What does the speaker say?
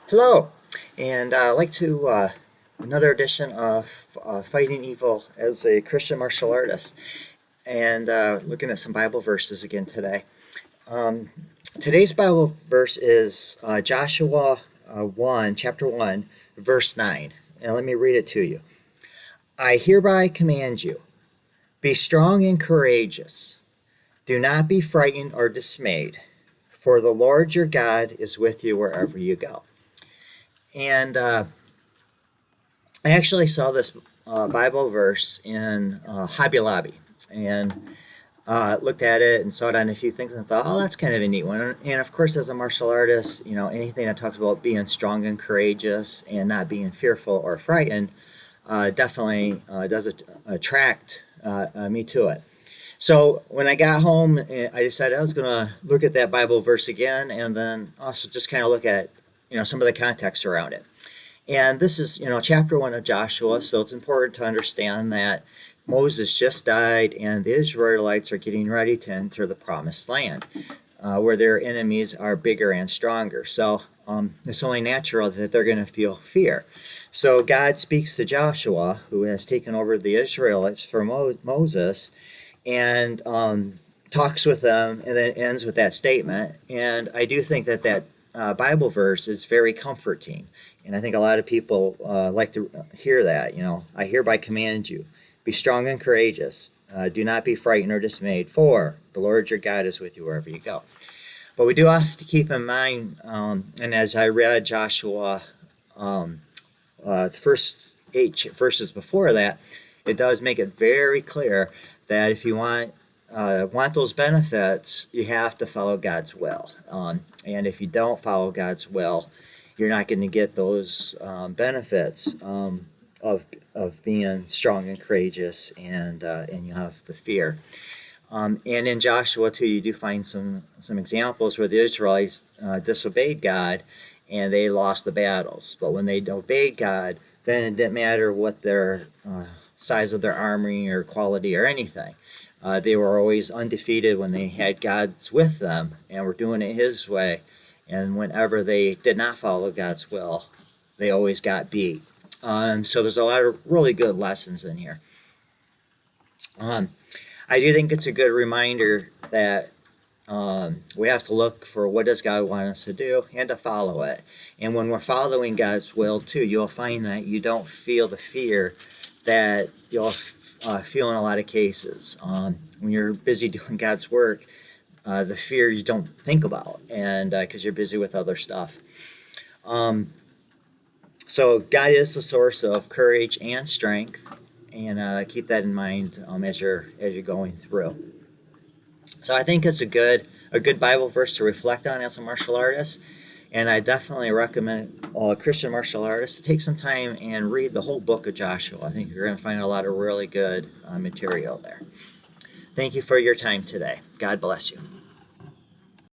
Hello, and I'd like to another edition of Fighting Evil as a Christian martial artist, and looking at some Bible verses again today. Um, Today's Bible verse is Joshua 1, chapter 1, verse 9, and let me read it to you. I hereby command you, be strong and courageous. Do not be frightened or dismayed, for the Lord your God is with you wherever you go. And I actually saw this Bible verse in Hobby Lobby and looked at it and saw it on a few things and thought, oh, that's kind of a neat one. And of course, as a martial artist, anything that talks about being strong and courageous and not being fearful or frightened definitely does attract me to it. So when I got home, I decided I was going to look at that Bible verse again and then also just kind of look at some of the context around it. And this is, chapter 1 of Joshua, so it's important to understand that Moses just died and the Israelites are getting ready to enter the promised land, where their enemies are bigger and stronger. So it's only natural that they're going to feel fear. So God speaks to Joshua, who has taken over the Israelites for Moses, and talks with them, and then ends with that statement. And I do think that Bible verse is very comforting. And I think a lot of people like to hear that. I hereby command you, be strong and courageous. Do not be frightened or dismayed, for the Lord your God is with you wherever you go. But we do have to keep in mind, and as I read Joshua, the first 8 verses before that, it does make it very clear that if you want those benefits, you have to follow God's will. And if you don't follow God's will, you're not going to get those benefits of being strong and courageous, and you have the fear. And in Joshua too, you do find some examples where the Israelites disobeyed God, and they lost the battles. But when they obeyed God, then it didn't matter what their size of their army or quality or anything. They were always undefeated when they had God's with them and were doing it His way. And whenever they did not follow God's will, they always got beat. So there's a lot of really good lessons in here. I do think it's a good reminder that we have to look for what does God want us to do and to follow it. And when we're following God's will too, you'll find that you don't feel the fear that you'll feel in a lot of cases. When you're busy doing God's work, the fear you don't think about, and because you're busy with other stuff. So God is the source of courage and strength, and keep that in mind as you're going through. So I think it's a good Bible verse to reflect on as a martial artist, and I definitely recommend all Christian martial artists to take some time and read the whole book of Joshua. I think you're going to find a lot of really good material there. Thank you for your time today. God bless you.